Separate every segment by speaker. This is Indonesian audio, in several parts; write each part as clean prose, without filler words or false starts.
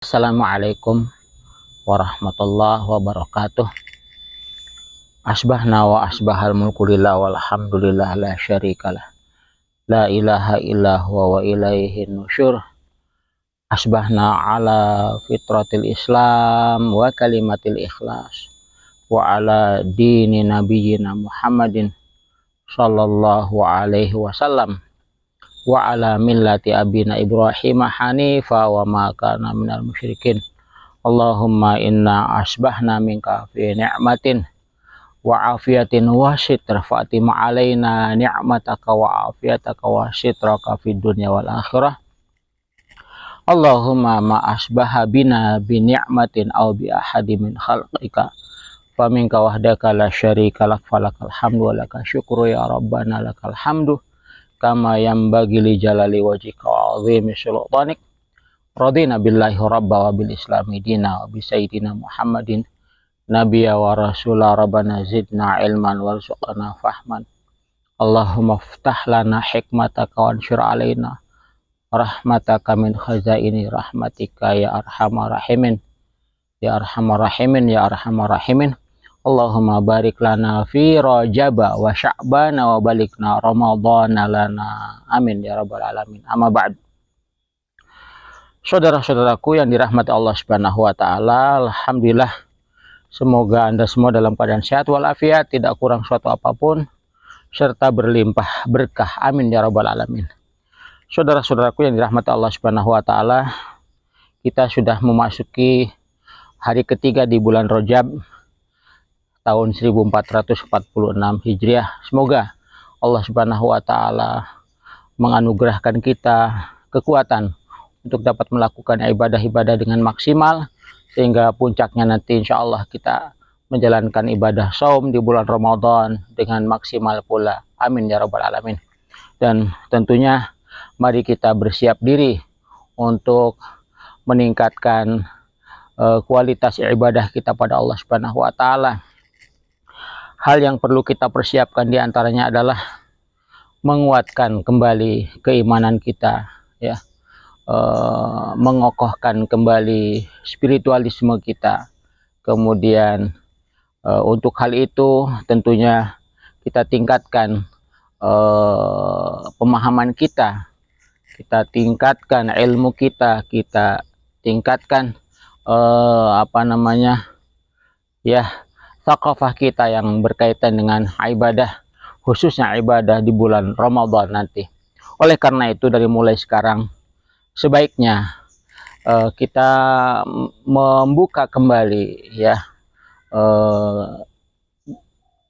Speaker 1: Assalamualaikum warahmatullahi wabarakatuh. Asbahna wa asbahal mulku lillah walhamdulillah la syarikalah. La ilaha illa huwa wa ilaihi nusyur. Asbahna ala fitratil Islam wa kalimatil ikhlas wa ala dini nabiyyina Muhammadin sallallahu alaihi wasallam wa ala millati abina Ibrahim hanifa wa ma kana minal musyrikin. Allahumma inna asbahna minka fi ni'matin wa afiyatin wa sitr fatima alaina ni'mataka wa afiyataka wa sitraka fi dunya wal akhirah. Allahumma ma asbaha bina bi ni'matin aw bi ahadi min khalqika faminka wahdaka la syarika lak falakal hamdu wa lakal syukru ya rabbana lakal hamdu kama yanbaghi li jalali wajhika wa azimi sultanik. Radina billahi rabba wa bil islami dina wa bi sayyidina Muhammadin nabiyya wa rasula rabbana zidna ilman warzuqna fahman. Allahumma ftah lana hikmataka wa anshur alaina rahmataka min khazaini rahmatika ya arhamar rahimin ya arhamar rahimin ya arhamar rahimin. Allahumma barik lana fi rajaba wa sya'bana wa balikna ramadhana lana amin ya rabbal alamin. Amma ba'd. Saudara-saudaraku yang dirahmati Allah Subhanahu wa taala, alhamdulillah semoga Anda semua dalam keadaan sehat walafiat, tidak kurang suatu apapun serta berlimpah berkah. Amin ya rabbal alamin. Saudara-saudaraku yang dirahmati Allah Subhanahu wa taala, kita sudah memasuki hari ketiga di bulan Rajab tahun 1446 Hijriah. Semoga Allah Subhanahu wa taala menganugerahkan kita kekuatan untuk dapat melakukan ibadah-ibadah dengan maksimal, sehingga puncaknya nanti insya Allah kita menjalankan ibadah saum di bulan Ramadan dengan maksimal pula. Amin ya rabbal alamin. Dan tentunya mari kita bersiap diri untuk meningkatkan kualitas ibadah kita pada Allah Subhanahu wa taala. Hal yang perlu kita persiapkan diantaranya adalah menguatkan kembali keimanan kita, ya, mengokohkan kembali spiritualisme kita. Kemudian untuk hal itu tentunya kita tingkatkan pemahaman kita tingkatkan ilmu kita tingkatkan thaqafah kita yang berkaitan dengan ibadah, khususnya ibadah di bulan Ramadan nanti. Oleh karena itu dari mulai sekarang sebaiknya kita membuka kembali ya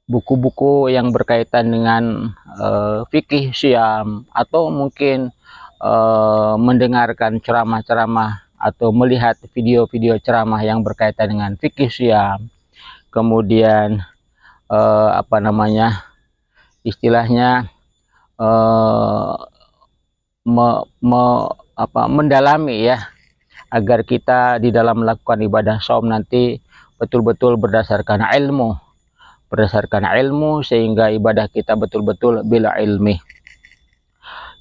Speaker 1: buku-buku yang berkaitan dengan fikih syam, atau mungkin mendengarkan ceramah-ceramah atau melihat video-video ceramah yang berkaitan dengan fikih syam. Kemudian istilahnya mendalami ya, agar kita di dalam melakukan ibadah saum nanti betul-betul berdasarkan ilmu sehingga ibadah kita betul-betul bila ilmi.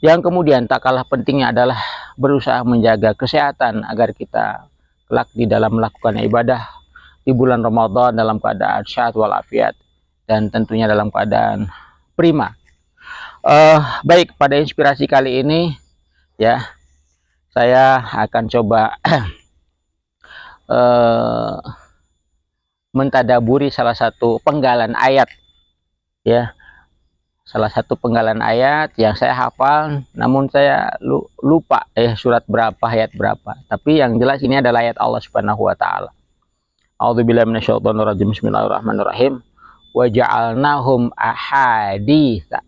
Speaker 1: Yang kemudian tak kalah pentingnya adalah berusaha menjaga kesehatan agar kita kelak di dalam melakukan ibadah di bulan Ramadan dalam keadaan sehat walafiat dan tentunya dalam keadaan prima. Baik, pada inspirasi kali ini ya, saya akan coba mentadaburi salah satu penggalan ayat ya. Salah satu penggalan ayat yang saya hafal, namun saya lupa surat berapa, ayat berapa. Tapi yang jelas ini adalah ayat Allah Subhanahu wa taala. A'udzubillahi minasyaitonirrajim. Bismillahirrahmanirrahim. Wa ja'alnahum ahaditsa.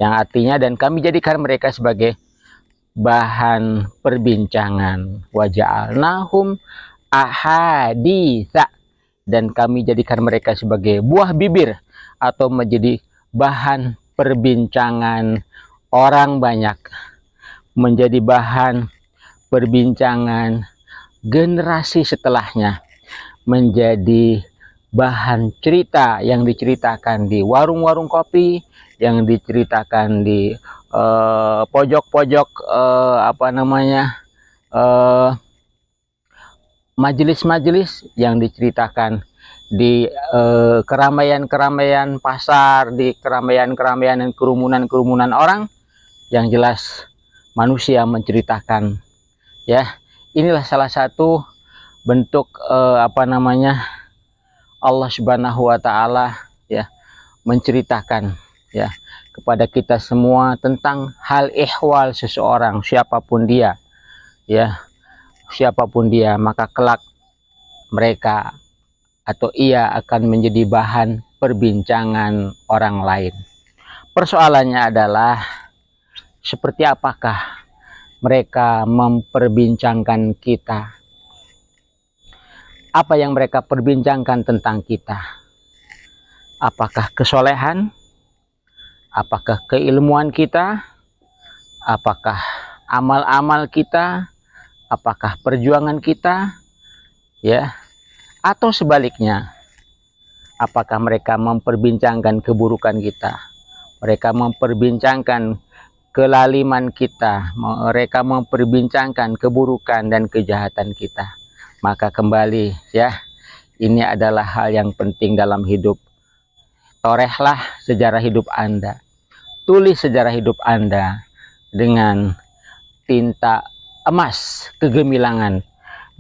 Speaker 1: Yang artinya, dan kami jadikan mereka sebagai bahan perbincangan. Wa ja'alnahum ahaditsa. Dan kami jadikan mereka sebagai buah bibir atau menjadi bahan perbincangan orang banyak, menjadi bahan perbincangan generasi setelahnya, menjadi bahan cerita yang diceritakan di warung-warung kopi, yang diceritakan di pojok-pojok majelis-majelis yang diceritakan di keramaian-keramaian pasar, di keramaian-keramaian dan kerumunan-kerumunan orang, yang jelas manusia menceritakan, ya. Inilah salah satu bentuk Allah Subhanahu wa taala, ya, menceritakan, ya, kepada kita semua tentang hal ihwal seseorang, siapapun dia, ya, siapapun dia, maka kelak mereka atau ia akan menjadi bahan perbincangan orang lain. Persoalannya adalah seperti apakah mereka memperbincangkan kita? Apa yang mereka perbincangkan tentang kita? Apakah kesolehan? Apakah keilmuan kita? Apakah amal-amal kita? Apakah perjuangan kita? Ya, atau sebaliknya, apakah mereka memperbincangkan keburukan kita? Mereka memperbincangkan kelaliman kita, mereka memperbincangkan keburukan dan kejahatan kita. Maka kembali, ya, ini adalah hal yang penting dalam hidup. Torehlah sejarah hidup Anda, tulis sejarah hidup Anda dengan tinta emas kegemilangan,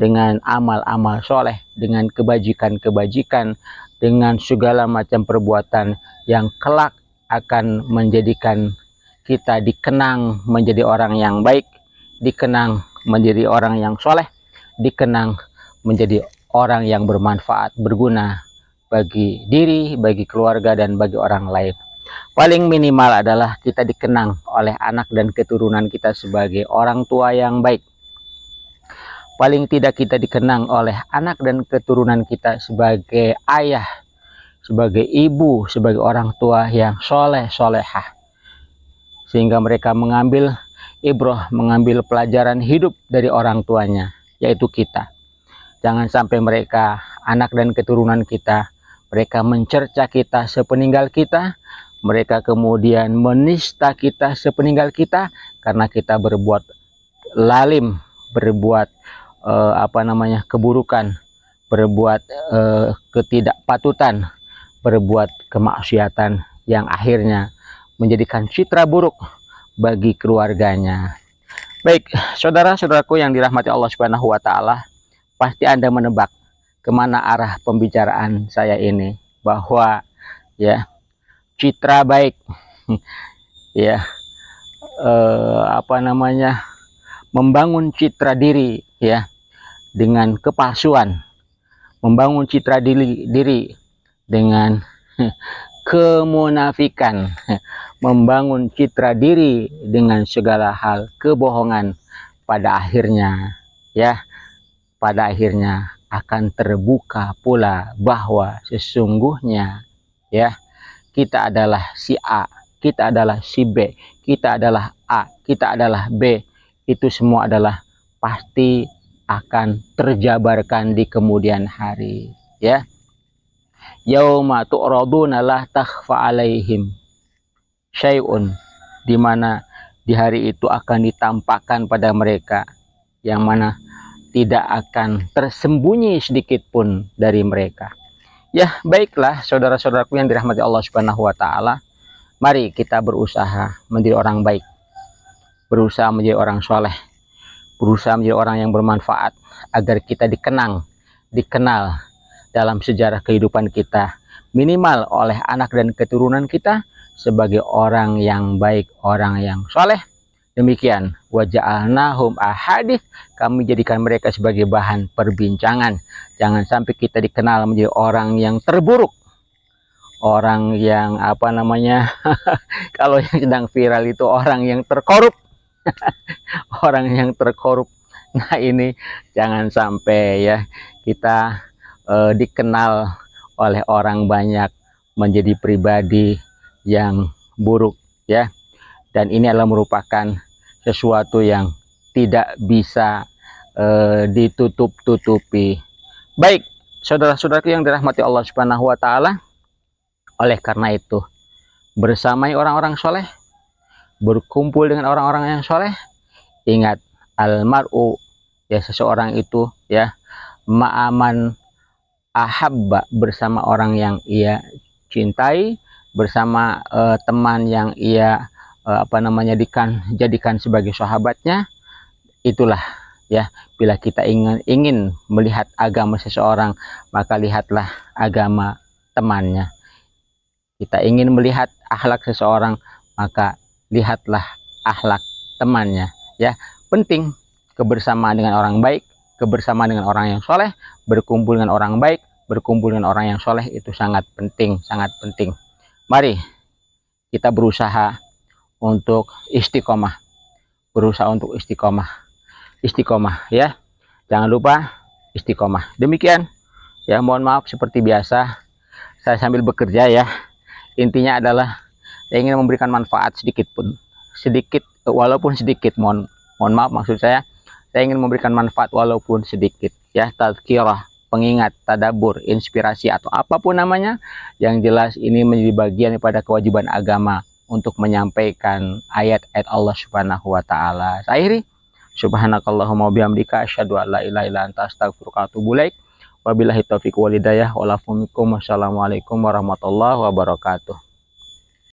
Speaker 1: dengan amal-amal soleh, dengan kebajikan-kebajikan, dengan segala macam perbuatan yang kelak akan menjadikan kita dikenang menjadi orang yang baik, dikenang menjadi orang yang soleh, dikenang menjadi orang yang bermanfaat, berguna bagi diri, bagi keluarga, dan bagi orang lain. Paling minimal adalah kita dikenang oleh anak dan keturunan kita sebagai orang tua yang baik. Paling tidak kita dikenang oleh anak dan keturunan kita sebagai ayah, sebagai ibu, sebagai orang tua yang soleh, solehah. Sehingga mereka mengambil ibrah, mengambil pelajaran hidup dari orang tuanya, yaitu kita. Jangan sampai mereka, anak dan keturunan kita, mereka mencerca kita sepeninggal kita, mereka kemudian menista kita sepeninggal kita, karena kita berbuat lalim, berbuat keburukan, berbuat ketidakpatutan, berbuat kemaksiatan yang akhirnya menjadikan citra buruk bagi keluarganya. Baik, saudara-saudaraku yang dirahmati Allah Subhanahu wa taala, pasti Anda menebak kemana arah pembicaraan saya ini, bahwa, ya, citra baik, ya, membangun citra diri, ya, dengan kepalsuan, membangun citra diri dengan kemunafikan, membangun citra diri dengan segala hal kebohongan, pada akhirnya, ya, pada akhirnya akan terbuka pula bahwa sesungguhnya, ya, kita adalah si A, kita adalah si B, kita adalah A, kita adalah B. Itu semua adalah pasti akan terjabarkan di kemudian hari, ya. Yauma tu'raduna la takhfa alaihim syai'un, di mana di hari itu akan ditampakkan pada mereka yang mana tidak akan tersembunyi sedikit pun dari mereka. Ya, baiklah saudara-saudaraku yang dirahmati Allah Subhanahu wa taala, mari kita berusaha menjadi orang baik, berusaha menjadi orang soleh, berusaha menjadi orang yang bermanfaat, agar kita dikenal dalam sejarah kehidupan kita, minimal oleh anak dan keturunan kita, sebagai orang yang baik, orang yang soleh. Demikian, wa ja'alnahum ahadits, kami jadikan mereka sebagai bahan perbincangan. Jangan sampai kita dikenal menjadi orang yang terburuk, orang yang kalau yang sedang viral itu orang yang terkorup. Orang yang terkorup. Nah, ini jangan sampai, ya, kita dikenal oleh orang banyak menjadi pribadi yang buruk, ya. Dan ini adalah merupakan sesuatu yang tidak bisa ditutup-tutupi. Baik, saudara-saudaraku yang dirahmati Allah Subhanahu wa taala, oleh karena itu, bersamai orang-orang soleh, berkumpul dengan orang-orang yang soleh, ingat, almar'u, ya, seseorang itu, ya, ma'aman ahabba, bersama orang yang ia cintai, bersama teman yang ia jadikan sebagai sahabatnya. Itulah ya, bila kita ingin melihat agama seseorang, maka lihatlah agama temannya. Kita ingin melihat akhlak seseorang, maka lihatlah akhlak temannya. Ya, penting kebersamaan dengan orang baik, kebersamaan dengan orang yang soleh, berkumpul dengan orang baik, berkumpul dengan orang yang soleh, itu sangat penting, sangat penting. Mari kita berusaha untuk istiqomah, istiqomah ya, jangan lupa istiqomah. Demikian ya, mohon maaf seperti biasa saya sambil bekerja ya. Intinya adalah saya ingin memberikan manfaat sedikit walaupun sedikit, mohon maaf, maksud saya ingin memberikan manfaat walaupun sedikit ya, tazkirah, pengingat, tadabur, inspirasi, atau apapun namanya. Yang jelas ini menjadi bagian daripada kewajiban agama untuk menyampaikan ayat-ayat Allah Subhanahu wa taala. Saya akhiri, subhanakallahumma bihamdika asyhadu an la ilaha illa anta astaghfiruka wa atubu ilaik. Wabillahi taufiq wal hidayah. Wassalamualaikum warahmatullahi wabarakatuh.